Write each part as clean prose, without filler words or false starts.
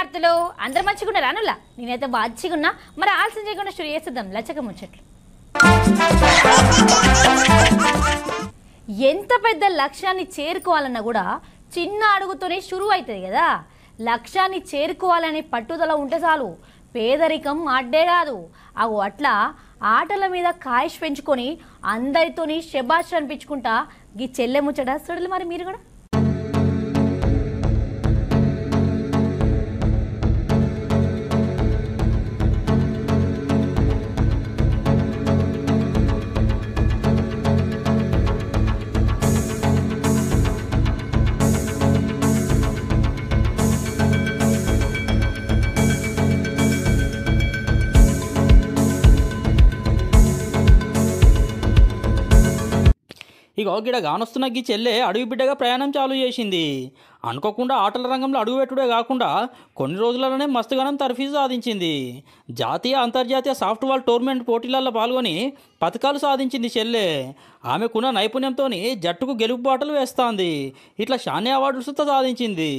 వార్తలు అందరు మంచిగున్నారా అనులా నేనైతే బాచిగున్నా మరి ఆలస్యం చేయకుండా షురు చేద్దాం లచ్చక ముచ్చట్లు ఎంత పెద్ద లక్ష్యాన్ని చేరుకోవాలన్నా కూడా చిన్న అడుగుతోనే షురు అవుతుంది కదా లక్ష్యాన్ని చేరుకోవాలనే పట్టుదల ఉంటే చాలు పేదరికం అడ్డే కాదు అగో అట్లా ఆటల మీద కాయిష్ పెంచుకొని అందరితోని శబాష్ అనిపించుకుంటా గీ చెల్లె ముచ్చట చూడలు మరి మీరు కూడా ఇక గిడ గానొస్తున్న గీ చెల్లె అడవి బిడ్డగా ప్రయాణం చాలు చేసింది అనుకోకుండా ఆటల రంగంలో అడుగుపెట్టుడే కాకుండా కొన్ని రోజులలోనే మస్తుగానం తర్ఫీజు సాధించింది జాతీయ అంతర్జాతీయ సాఫ్ట్బాల్ టోర్నమెంట్ పోటీలలో పాల్గొని పథకాలు సాధించింది చెల్లె ఆమెకున్న నైపుణ్యంతో జట్టుకు గెలుపు బాటలు వేస్తోంది ఇట్లా షానే అవార్డులు సుత సాధించింది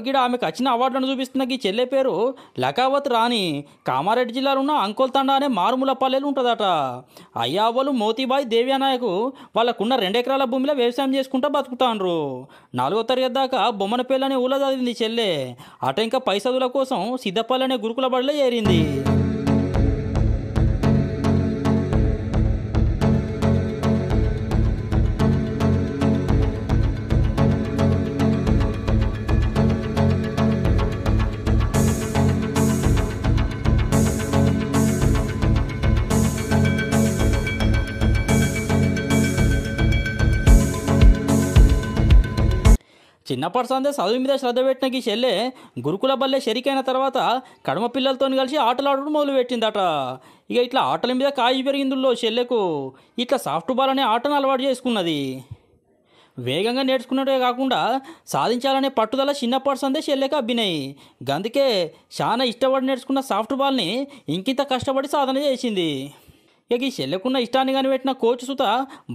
గిడ ఆమెకు వచ్చిన అవార్డులను చూపిస్తున్న ఈ చెల్లె పేరు లకావత్ రాణి కామారెడ్డి జిల్లాలో ఉన్న అంకోల్ తండా అనే మారుమూల పల్లెలు ఉంటుందట అయ్యావలు మోతీబాయి దేవ్యానాయకు వాళ్ళకున్న 2 ఎకరాల భూమిలో వ్యవసాయం చేసుకుంటూ బతుకుతాండ్రు 4వ తరగతి దాకా బొమ్మనపల్లి అనే ఊళ్ళో చదివింది చెల్లె అట ఇంకా పై చదువుల కోసం సిద్ధపల్లి అనే గురుకుల బడిలో చేరింది చిన్నప్పటి సందే చదువు మీద శ్రద్ధ పెట్టిన ఈ చెల్లె గురుకుల బల్లె షరికైన తర్వాత కడమ పిల్లలతో కలిసి ఆటలు ఆడడం మొదలుపెట్టిందట ఇక ఇట్లా ఆటల మీద కాయి పెరిగిందుల్లో చెల్లెకు ఇట్లా సాఫ్ట్ బాల్ అనే ఆటను అలవాటు చేసుకున్నది వేగంగా నేర్చుకున్నట్టే కాకుండా సాధించాలనే పట్టుదల చిన్నప్పటి సందే చెల్లెకు అబ్బినాయి అందుకే చాలా ఇష్టపడి నేర్చుకున్న సాఫ్ట్ బాల్ని ఇంకింత కష్టపడి సాధన చేసింది ఇక ఈ చెల్లెకున్న ఇష్టాన్ని కానీ పెట్టిన కోచ్ సుత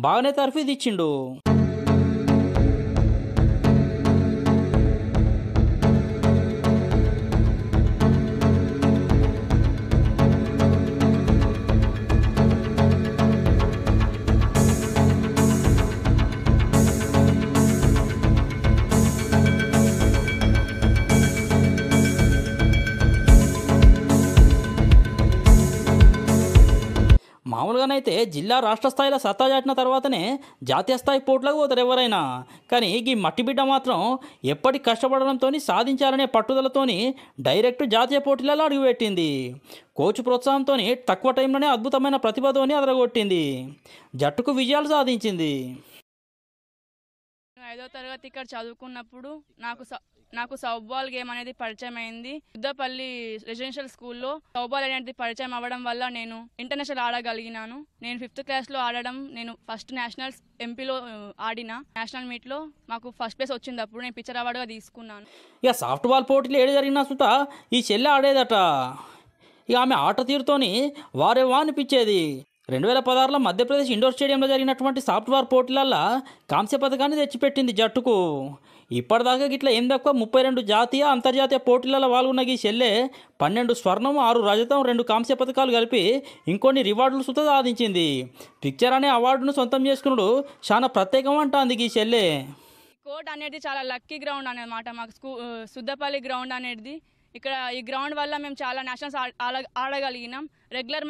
బాగానే తర్ఫీదు ఇచ్చిండు మామూలుగానైతే జిల్లా రాష్ట్ర స్థాయిలో సత్తా చాటిన తర్వాతనే జాతీయ స్థాయి పోటీలకు పోతారు ఎవరైనా కానీ ఈ మట్టి బిడ్డ మాత్రం ఎప్పటికి కష్టపడడంతో సాధించాలనే పట్టుదలతో డైరెక్ట్ జాతీయ పోటీలలో అడుగుపెట్టింది కోచ్ ప్రోత్సాహంతో తక్కువ టైంలోనే అద్భుతమైన ప్రతిభతోని అదరగొట్టింది జట్టుకు విజయాలు సాధించింది 5వ తరగతి ఇక్కడ చదువుకున్నప్పుడు నాకు సౌబాల్ గేమ్ అనేది పరిచయం అయింది యుద్ధపల్లి రెసిడెన్షియల్ స్కూల్లో సౌబాల్ అనేది పరిచయం అవ్వడం వల్ల నేను ఇంటర్నేషనల్ ఆడగలిగినాను నేను 5th క్లాస్లో ఆడడం నేను ఫస్ట్ నేషనల్స్ ఎంపీలో ఆడిన నేషనల్ మీట్లో మాకు ఫస్ట్ ప్లేస్ వచ్చింది అప్పుడు నేను పిక్చర్ అవార్డుగా తీసుకున్నాను ఇక సాఫ్ట్ బాల్ పోటీలు ఏడు జరిగినా సుత ఈ చెల్లె ఆడేదట ఇక ఆమె ఆట తీరుతోని వారేవా అనిపించేది 2016లో మధ్యప్రదేశ్ ఇండోర్ స్టేడియంలో జరిగినటువంటి సాఫ్ట్వేర్ పోటీలల్లో కాంస్య పథకాన్ని తెచ్చిపెట్టింది జట్టుకు ఇప్పటిదాకా గిట్లా ఏం తక్కువ 32 జాతీయ అంతర్జాతీయ పోటీలలో పాల్గొన్న ఈ చెల్లె 12 స్వర్ణం 6 రజతం 2 కాంస్య పథకాలు కలిపి ఇంకొన్ని రివార్డులు సుత సాధించింది పిక్చర్ అనే అవార్డును సొంతం చేసుకున్నాడు చాలా ప్రత్యేకం అంటాంది ఈ చెల్లె కోర్ట్ అనేది చాలా లక్కీ గ్రౌండ్ అన్నమాట మాకు సుద్దపల్లి గ్రౌండ్ అనేది ఇక్కడ ఈ గ్రౌండ్ వల్ల మేము చాలా నేషనల్స్ ఆడగలిగినాం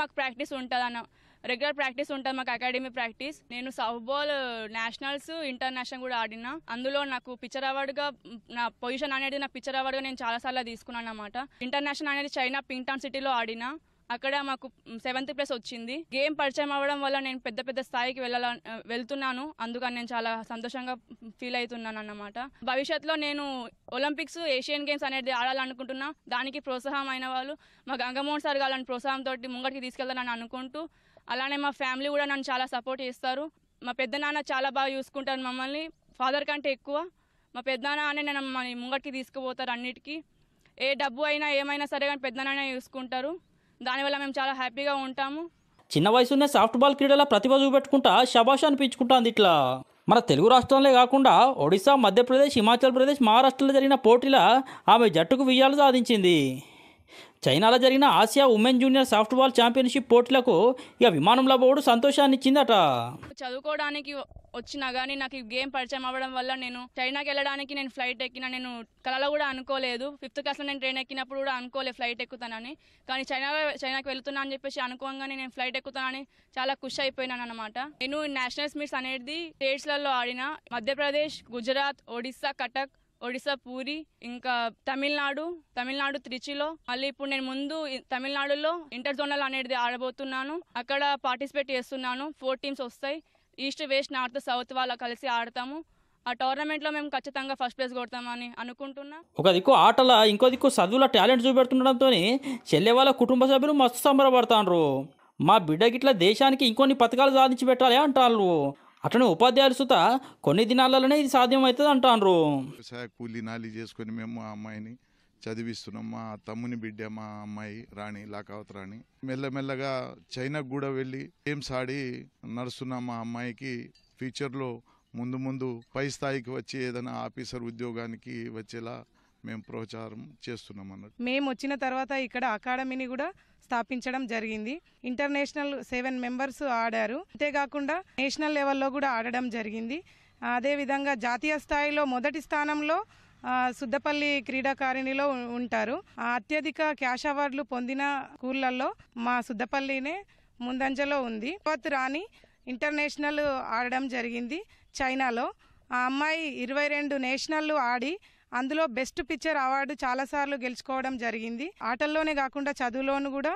మాకు ప్రాక్టీస్ ఉంటుంది రెగ్యులర్ ప్రాక్టీస్ ఉంటుంది మాకు అకాడమీ ప్రాక్టీస్ నేను సాఫ్ట్బాల్ నేషనల్స్ ఇంటర్నేషనల్ కూడా ఆడినా అందులో నాకు పిక్చర్ అవార్డుగా నా పొజిషన్ అనేది నా పిక్చర్ అవార్డుగా నేను చాలాసార్లు తీసుకున్నాను అన్నమాట ఇంటర్నేషనల్ అనేది చైనా పింగ్టాన్ సిటీలో ఆడినా అక్కడ మాకు 7th ప్లేస్ వచ్చింది. గేమ్ పరిచయం అవ్వడం వల్ల నేను పెద్ద పెద్ద స్థాయికి వెళ్తున్నాను. అందుకని నేను చాలా సంతోషంగా ఫీల్ అవుతున్నాను అన్నమాట. భవిష్యత్తులో నేను ఒలింపిక్స్, ఏషియన్ గేమ్స్ అనేది ఆడాలనుకుంటున్నా. దానికి ప్రోత్సాహం అయిన వాళ్ళు మా గంగమోహన్ సార్ గారి ప్రోత్సాహంతో ముంగటికి తీసుకెళ్తానని అనుకుంటూ అలానే మా ఫ్యామిలీ కూడా నన్ను చాలా సపోర్ట్ చేస్తారు. మా పెద్దనాన్న చాలా బాగా చూసుకుంటారు మమ్మల్ని, ఫాదర్ కంటే ఎక్కువ. మా పెద్దనాన్నే నన్ను ముంగటికి తీసుకుపోతారు అన్నిటికీ. ఏ డబ్బు అయినా ఏమైనా సరే కానీ పెద్దనాన్న చూసుకుంటారు. దానివల్ల మేము చాలా హ్యాపీగా ఉంటాము. చిన్న వయసునే సాఫ్ట్ బాల్ క్రీడల ప్రతిభ చూపెట్టుకుంటా శబాష్ అనిపించుకుంటుంది. ఇట్లా మన తెలుగు రాష్ట్రాలే కాకుండా ఒడిశా, మధ్యప్రదేశ్, హిమాచల్ ప్రదేశ్, మహారాష్ట్రలో జరిగిన పోటీల ఆమె జట్టుకు విజయాలు సాధించింది. చైనాలో జరిగిన Asia women junior soft ball championship పోటీలకు ఇక విమానంలో పోవడం సంతోషాన్ని ఇచ్చిందట. చదువుకోవడానికి వచ్చినా కానీ నాకు ఈ గేమ్ పరిచయం అవ్వడం వల్ల నేను చైనాకి వెళ్ళడానికి నేను ఫ్లైట్ ఎక్కిన. నేను కలలో కూడా అనుకోలేదు. 5th క్లాస్లో నేను ట్రైన్ ఎక్కినప్పుడు కూడా అనుకోలేదు ఫ్లైట్ ఎక్కుతానని. కానీ చైనాకి వెళ్తున్నా అని చెప్పేసి అనుకోగానే నేను ఫ్లైట్ ఎక్కుతానని చాలా ఖుషి అయిపోయినాను అనమాట. నేను నేషనల్స్ మీట్స్ అనేది స్టేట్స్లలో ఆడిన. మధ్యప్రదేశ్, గుజరాత్, ఒడిస్సా కటక్, ఒడిశా పూరి, ఇంకా తమిళనాడు త్రిచిలో. మళ్ళీ ఇప్పుడు నేను ముందు తమిళనాడులో ఇంటర్ జోనల్ అనేది ఆడబోతున్నాను. అక్కడ పార్టిసిపేట్ చేస్తున్నాను. 4 టీమ్స్ వస్తాయి. ఈస్ట్, వెస్ట్, నార్త్, సౌత్ వాళ్ళ కలిసి ఆడతాము. ఆ టోర్నమెంట్లో మేము ఖచ్చితంగా ఫస్ట్ ప్లేస్ కొడతామని అనుకుంటున్నా. ఒక దిక్కు ఆటల, ఇంకో దిక్కు చదువుల టాలెంట్ చూపెడుతుండడంతో చెల్లె వాళ్ళ కుటుంబ సభ్యులు మస్తు సంబరపడతాండ్రు. మా బిడ్డగిట్లా దేశానికి ఇంకొన్ని పథకాలు సాధించి పెట్టాలి అంటారు. అట్లనే ఉపాధ్యాయులు సుత కొన్ని దినాలలోనే ఇది సాధ్యమవుతుంది అంటారు. వ్యవసాయ కూలీ నాలి చేసుకొని మేము మా అమ్మాయిని చదివిస్తున్నాం. మా తమ్ముని బిడ్డ మా అమ్మాయి రాణి, లాకావత్ రాణి. మెల్లమెల్లగా చైనాకు కూడా వెళ్ళి గేమ్స్ ఆడి నడుస్తున్న మా అమ్మాయికి ఫ్యూచర్లో ముందు పై స్థాయికి వచ్చి ఏదైనా ఆఫీసర్ ఉద్యోగానికి వచ్చేలా మేము ప్రోత్సాహం చేస్తున్నాం అన్నట్టు. మేము వచ్చిన తర్వాత ఇక్కడ అకాడమీని కూడా స్థాపించడం జరిగింది. ఇంటర్నేషనల్ 7 మెంబర్స్ ఆడారు. అంతేకాకుండా నేషనల్ లెవెల్లో కూడా ఆడడం జరిగింది. అదేవిధంగా జాతీయ స్థాయిలో మొదటి స్థానంలో సుద్దపల్లి క్రీడాకారిణిలో ఉంటారు. అత్యధిక క్యాష్ అవార్డులు పొందిన స్కూళ్లలో మా సుద్దపల్లినే ముందంజలో ఉంది. రాణి ఇంటర్నేషనల్ ఆడడం జరిగింది చైనాలో. ఆ అమ్మాయి 22 నేషనల్ ఆడి అందులో బెస్ట్ పిక్చర్ అవార్డు చాలాసార్లు గెలుచుకోవడం జరిగింది. ఆటల్లోనే కాకుండా చదువులోను కూడా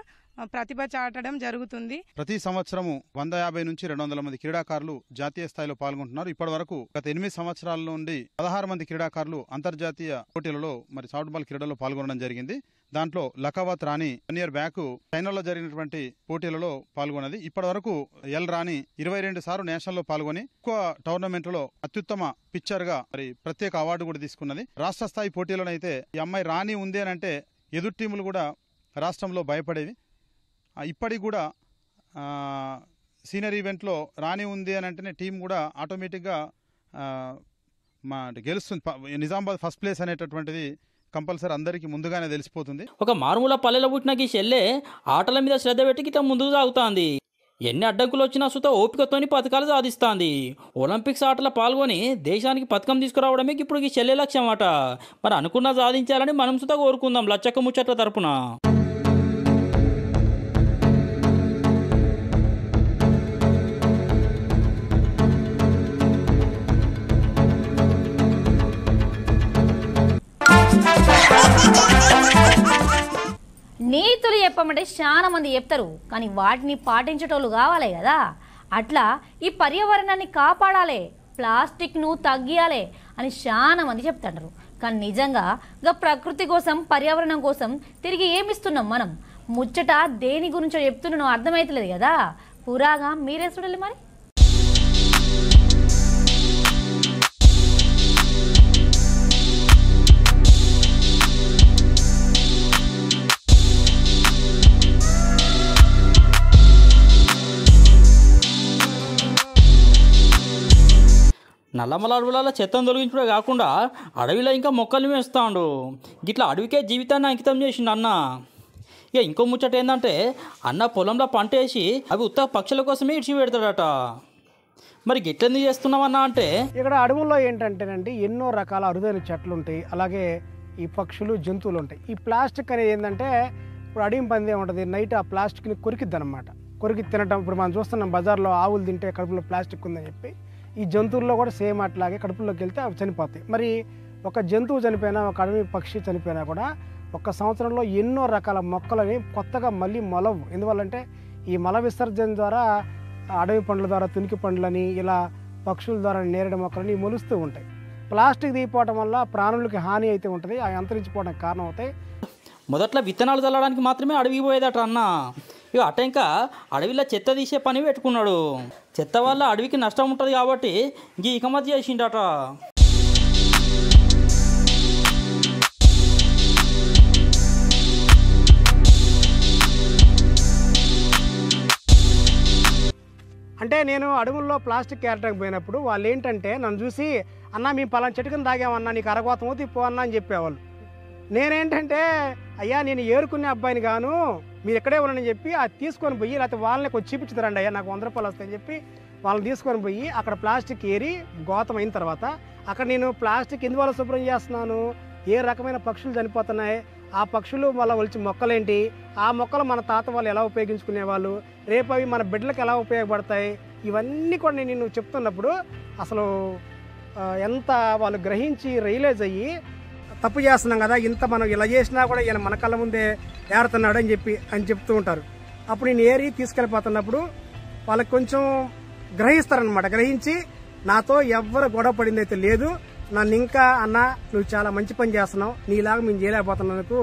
ప్రతిభ చాటడం జరుగుతుంది. ప్రతి సంవత్సరము 150 నుంచి 200 మంది క్రీడాకారులు జాతీయ స్థాయిలో పాల్గొంటున్నారు. ఇప్పటి వరకు గత 8 సంవత్సరాల నుండి 16 మంది క్రీడాకారులు అంతర్జాతీయ పోటీలలో సాఫ్ట్ బాల్ క్రీడలో పాల్గొనడం జరిగింది. దాంట్లో లకావత్ రాణి 1 year బ్యాక్ చైనాలో జరిగినటువంటి పోటీలలో పాల్గొన్నది. ఇప్పటి వరకు ఎల్ రాణి 22 సార్లు నేషనల్ లో పాల్గొని ఎక్కువ టోర్నమెంట్లలో అత్యుత్తమ పిక్చర్ గా ప్రత్యేక అవార్డు కూడా తీసుకున్నది. రాష్ట్ర స్థాయి పోటీలోనైతే ఈ అమ్మాయి రాణి ఉంది అని అంటే ఎదురు టీములు కూడా రాష్ట్రంలో భయపడేవి. ఇప్పటికి కూడా సీనియర్ ఈవెంట్లో రాణి ఉంది అని అంటేనే టీం కూడా ఆటోమేటిక్గా గెలుస్తుంది. నిజామాబాద్ ఫస్ట్ ప్లేస్ అనేటటువంటిది కంపల్సరీ అందరికీ ముందుగానే తెలిసిపోతుంది. ఒక మారుమూల పల్లెలో పుట్టిన ఈ చెల్లె ఆటల మీద శ్రద్ధ పెట్టి ఇట్లా ముందుకు సాగుతుంది. ఎన్ని అడ్డంకులు వచ్చినా సుత ఓపికతోని పథకాలు సాధిస్తుంది. ఒలింపిక్స్ ఆటలో పాల్గొని దేశానికి పథకం తీసుకురావడమే ఇప్పుడు ఈ చెల్లె లక్ష్యం అట. మరి అనుకున్న సాధించాలని మనం సుత కోరుకుందాం లచ్చక్క ముచ్చట్ల తరపున. నీతులు చెప్పమంటే చాలా మంది చెప్తారు, కానీ వాటిని పాటించేటోళ్ళు కావాలి కదా. అట్లా ఈ పర్యావరణాన్ని కాపాడాలి, ప్లాస్టిక్ను తగ్గియాలి అని చాలా మంది చెప్తుంటారు. కానీ నిజంగా గా ప్రకృతి కోసం, పర్యావరణం కోసం తిరిగి ఏమిస్తున్నాం మనం? ముచ్చట దేని గురించో చెప్తున్నానో అర్థమవుతలేదు కదా. పురాగా మీరే చూడాలి మరి. నల్లమల అడవులలో చెత్తను తొలగించడే కాకుండా అడవిలో ఇంకా మొక్కల్ని వేస్తాడు. ఇట్లా అడవికే జీవితాన్ని అంకితం చేసిండు అన్న. ఇక ఇంకో ముచ్చట ఏంటంటే అన్న పొలంలో పంట వేసి అవి ఉత్త పక్షుల కోసమే ఇడిచి పెడతాడట. మరి గిట్లెందుకు చేస్తున్నామన్నా అంటే ఇక్కడ అడవుల్లో ఏంటంటేనండి ఎన్నో రకాల అరుదైన చెట్లు ఉంటాయి, అలాగే ఈ పక్షులు, జంతువులు ఉంటాయి. ఈ ప్లాస్టిక్ అనేది ఏంటంటే ఇప్పుడు అడవి పంది ఉంటుంది, నైట్ ఆ ప్లాస్టిక్ని కొరికిద్ది అనమాట. కొరికి తినటం. ఇప్పుడు మనం చూస్తున్నాం బజార్లో ఆవులు తింటే కడుపులో ప్లాస్టిక్ ఉందని చెప్పి, ఈ జంతువుల్లో కూడా సేమ్ అట్లాగే కడుపులోకి వెళ్తే అవి చనిపోతాయి. మరి ఒక జంతువు చనిపోయినా, ఒక అడవి పక్షి చనిపోయినా కూడా 1 సంవత్సరంలో ఎన్నో రకాల మొక్కలని కొత్తగా మళ్ళీ మొలవు. ఎందువల్లంటే ఈ మల విసర్జన ద్వారా అడవి పండ్ల ద్వారా తునికి పండ్లని, ఇలా పక్షుల ద్వారా నేరేడు మొక్కలని మొలుస్తూ ఉంటాయి. ప్లాస్టిక్ దిగిపోవడం వల్ల ప్రాణులకి హాని అయితే ఉంటుంది, అవి అంతరించిపోవడానికి కారణం అవుతాయి. మొదట్లో విత్తనాలు చల్లడానికి మాత్రమే అడవికి పోయేదట అన్న. ఇక అట ఇంకా అడవిలో చెత్త తీసే పని పెట్టుకున్నాడు. చెత్త వల్ల అడవికి నష్టం ఉంటుంది కాబట్టి ఈ ఇకమతి చేసిండట. అంటే నేను అడవుల్లో ప్లాస్టిక్ ఏరటానికి పోయినప్పుడు వాళ్ళు ఏంటంటే నన్ను చూసి అన్న మేము పలానా చెట్టు కింద తాగామన్నా నీకు అరగోతమో తిప్పో అన్న అని చెప్పేవాళ్ళు. నేనేంటంటే అయ్యా నేను ఏరుకునే అబ్బాయిని గాను మీరు ఎక్కడే ఉన్నానని చెప్పి అది తీసుకొని పోయి లేకపోతే వాళ్ళని కొంచెం చూపించుతారండి అయ్యా నాకు 100 రూపాయలు వస్తాయని చెప్పి వాళ్ళని తీసుకొని పోయి అక్కడ ప్లాస్టిక్ ఏరి గోతం అయిన తర్వాత అక్కడ నేను ప్లాస్టిక్ ఎందువల్ల శుభ్రం చేస్తున్నాను, ఏ రకమైన పక్షులు చనిపోతున్నాయి, ఆ పక్షులు వల్ల వచ్చి మొక్కలేంటి, ఆ మొక్కలు మన తాత వాళ్ళు ఎలా ఉపయోగించుకునేవాళ్ళు, రేపు అవి మన బిడ్డలకు ఎలా ఉపయోగపడతాయి, ఇవన్నీ కూడా నేను చెప్తున్నప్పుడు అసలు ఎంత వాళ్ళు గ్రహించి రియలైజ్ అయ్యి తప్పు చేస్తున్నాం కదా, ఇంత మనం ఇలా చేసినా కూడా ఈయన మన కళ్ళ ముందే ఏరుతున్నాడు అని చెప్తూ ఉంటారు. అప్పుడు నేను ఏరి తీసుకెళ్ళిపోతున్నప్పుడు వాళ్ళకి కొంచెం గ్రహిస్తారనమాట. గ్రహించి నాతో ఎవ్వరు గొడవ పడింది అయితే లేదు, నన్ను ఇంకా అన్న నువ్వు చాలా మంచి పని చేస్తున్నావు, నీలాగా మేము చేయలేకపోతున్నందుకు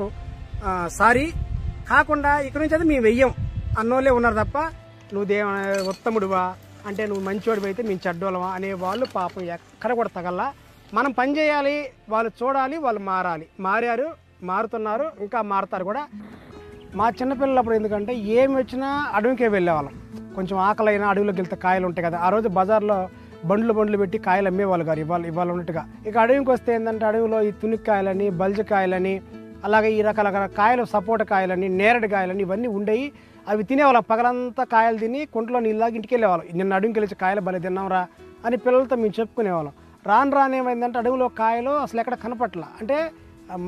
సారీ, కాకుండా ఇక్కడ నుంచి అయితే మేము వెయ్యం అన్నోళ్ళే ఉన్నారు తప్ప నువ్వు ఉత్తముడువా అంటే నువ్వు మంచివాడివి అయితే మేము చెడ్డోళ్ళమా అనే వాళ్ళు పాపం ఎక్కడ కూడా తగల్లా. మనం పని చేయాలి, వాళ్ళు చూడాలి, వాళ్ళు మారాలి, మారుతున్నారు, ఇంకా మారుతారు కూడా. మా చిన్నపిల్లలప్పుడు ఎందుకంటే ఏమి వచ్చినా అడవికే వెళ్ళేవాళ్ళం. కొంచెం ఆకలైనా అడవిలోకి వెళ్తే కాయలు ఉంటాయి కదా, ఆ రోజు బజార్లో బండ్లు పెట్టి కాయలు అమ్మేవాళ్ళు గారు ఇవాళ ఉన్నట్టుగా. ఇక అడవికి వస్తే ఏంటంటే అడవిలో ఈ తునిక్కాయలని, బల్జకాయలని, అలాగే ఈ రకాల కాయలు, సపోటా కాయలని, నేరడి కాయలని ఇవన్నీ ఉండేవి. అవి తినేవాళ్ళం. పగలంతా కాయలు తిని కుంటలో నీళ్ళలాగా ఇంటికి వెళ్ళేవాళ్ళం. నిన్న అడవికి వెళ్ళి కాయలు భలే తిన్నాంరా అని పిల్లలతో మేము చెప్పుకునేవాళ్ళం. రాను ఏమైందంటే అడవిలో కాయలు అసలు ఎక్కడ కనపట్ల, అంటే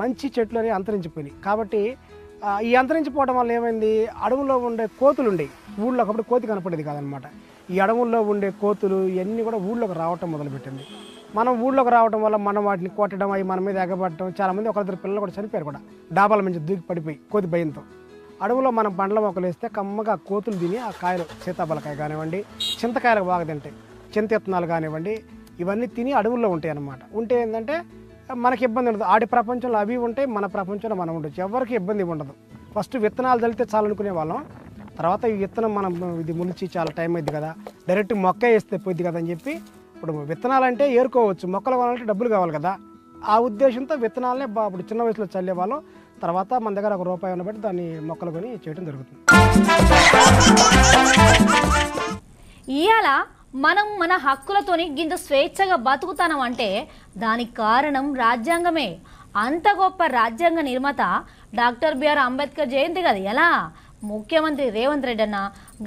మంచి చెట్లు అని అంతరించిపోయినాయి. కాబట్టి ఈ అంతరించిపోవడం వల్ల ఏమైంది, అడవుల్లో ఉండే కోతులు ఉండేవి ఊళ్ళో, ఒకప్పుడు కోతి కనపడేది కాదనమాట. ఈ అడవుల్లో ఉండే కోతులు ఇవన్నీ కూడా ఊళ్ళోకి రావటం మొదలుపెట్టింది. మనం ఊళ్ళోకి రావడం వల్ల మనం వాటిని కొట్టడం, అవి మన మీద ఎగబడటం, చాలామంది ఒకరిద్దరు పిల్లలు కూడా చనిపోయారు కూడా, డాబాల నుంచి దూకి పడిపోయి కోతి భయంతో. అడవులో మనం పండ్ల మొక్కలు వేస్తే కమ్మగా కోతులు తిని ఆ కాయలు, సీతాఫలకాయ కానివ్వండి, చింతకాయలకు బాగా తింటాయి, చింత విత్తనాలు కానివ్వండి, ఇవన్నీ తిని అడవుల్లో ఉంటాయి అన్నమాట. ఉంటే ఏంటంటే మనకి ఇబ్బంది ఉండదు. ఆడి ప్రపంచంలో అవి ఉంటాయి, మన ప్రపంచంలో మనం ఉండొచ్చు, ఎవరికి ఇబ్బంది ఉండదు. ఫస్ట్ విత్తనాలు చల్లితే చాలనుకునే వాళ్ళం, తర్వాత ఈ విత్తనం మనం ఇది ములిచి చాలా టైం అయింది కదా, డైరెక్ట్ మొక్క వేస్తే పోయింది కదా అని చెప్పి ఇప్పుడు విత్తనాలు అంటే ఏరుకోవచ్చు, మొక్కలు కావాలంటే డబ్బులు కావాలి కదా, ఆ ఉద్దేశంతో విత్తనాలనే ఇప్పుడు చిన్న వయసులో చల్లేవాళ్ళం. తర్వాత మన దగ్గర ₹1 ఉన్నబట్టి దాన్ని మొక్కలు కొని చేయడం జరుగుతుంది. ఇవాళ మనం మన హక్కులతోని గింత స్వేచ్ఛగా బతుకుతానం అంటే దానికి కారణం రాజ్యాంగమే. అంత గొప్ప రాజ్యాంగ నిర్మాత డాక్టర్ బిఆర్ అంబేద్కర్ జయంతి కదా ఎలా. ముఖ్యమంత్రి రేవంత్ రెడ్డి అన్న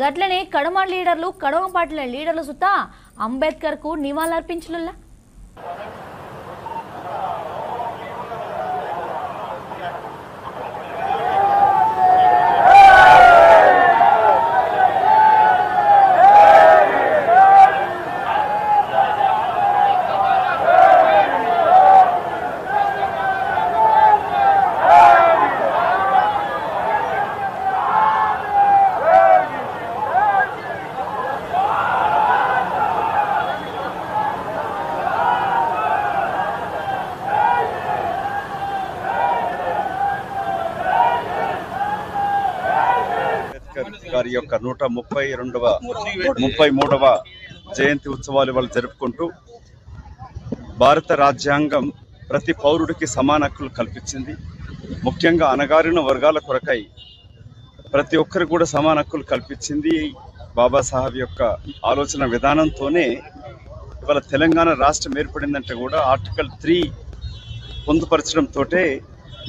గట్లనే కడమ లీడర్లు, కడమ పార్టీల లీడర్లు సుతా అంబేద్కర్కు నివాళులర్పించలులా. గారి యొక్క 133వ జయంతి ఉత్సవాలు ఇవాళ జరుపుకుంటూ భారత రాజ్యాంగం ప్రతి పౌరుడికి సమాన హక్కులు కల్పించింది. ముఖ్యంగా అణగారిన వర్గాల కొరకై ప్రతి ఒక్కరికి కూడా సమాన హక్కులు కల్పించింది. బాబాసాహెబ్ యొక్క ఆలోచన విధానంతోనే ఇవాళ తెలంగాణ రాష్ట్రం ఏర్పడిందంటే కూడా ఆర్టికల్ 3 పొందుపరచడంతో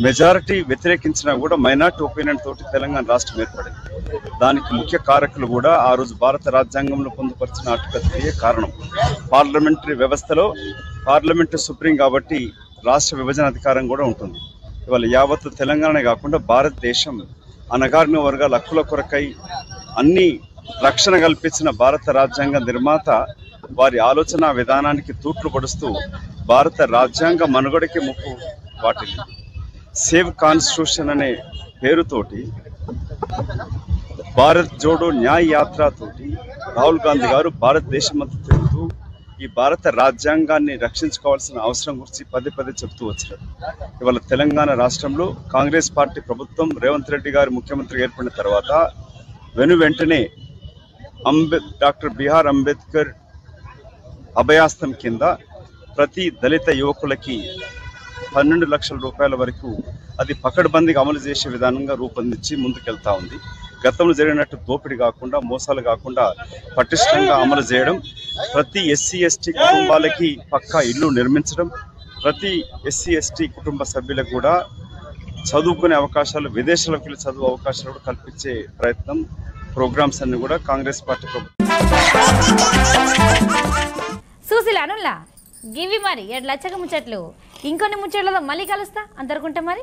మెజారిటీ వ్యతిరేకించినా కూడా మైనార్టీ ఒపీనియన్ తోటి తెలంగాణ రాష్ట్రం ఏర్పడింది. దానికి ముఖ్య కారకులు కూడా ఆ రోజు భారత రాజ్యాంగంలో పొందుపరిచిన ఆర్టికల్ 3 కారణం. పార్లమెంటరీ వ్యవస్థలో పార్లమెంటు సుప్రీం కాబట్టి రాష్ట్ర విభజన అధికారం కూడా ఉంటుంది. ఇవాళ యావత్తు తెలంగాణ కాకుండా భారతదేశం అణగారిన వర్గాల హక్కుల కొరకై అన్ని రక్షణ కల్పించిన భారత రాజ్యాంగ నిర్మాత వారి ఆలోచన విధానానికి తూట్లు పడుస్తూ భారత రాజ్యాంగ మనుగడకి ముప్పు వాటిల్లి సేవ్ కాన్స్టిట్యూషన్ అనే పేరుతోటి భారత్ జోడో న్యాయ యాత్ర తోటి రాహుల్ గాంధీ గారు భారతదేశం అంతా తిరుగుతూ ఈ భారత రాజ్యాంగాన్ని రక్షించుకోవాల్సిన అవసరం గురించి పదే చెప్తూ వచ్చారు. ఇవాళ తెలంగాణ రాష్ట్రంలో కాంగ్రెస్ పార్టీ ప్రభుత్వం రేవంత్ రెడ్డి గారు ముఖ్యమంత్రి ఏర్పడిన తర్వాత వెంటనే డాక్టర్ బిఆర్ అంబేద్కర్ అభయాస్తం కింద ప్రతి దళిత యువకులకి 12 లక్షల రూపాయల వరకు అది పకడ్బందీగా అమలు చేసే విధానంగా రూపొందించి ముందుకెళ్తా ఉంది. గతంలో జరిగినట్టు దోపిడీ కాకుండా, మోసాలు కాకుండా పటిష్టంగా అమలు చేయడం, ప్రతి ఎస్సీ ఎస్టీ కుటుంబాలకి పక్కా ఇల్లు నిర్మించడం, ప్రతి ఎస్సీ ఎస్టీ కుటుంబ సభ్యులకు కూడా చదువుకునే అవకాశాలు, విదేశాలకు వెళ్ళి చదువు అవకాశాలు కూడా కల్పించే ప్రయత్నం, ప్రోగ్రామ్స్ అన్ని కూడా కాంగ్రెస్ పార్టీ చూసిలానులా గివి మరి 7 లక్షల ముచ్చట్లు. ఇంకొన్ని ముచ్చట్లతో మళ్ళీ కలుస్తా. అంతవరకుంటే మరి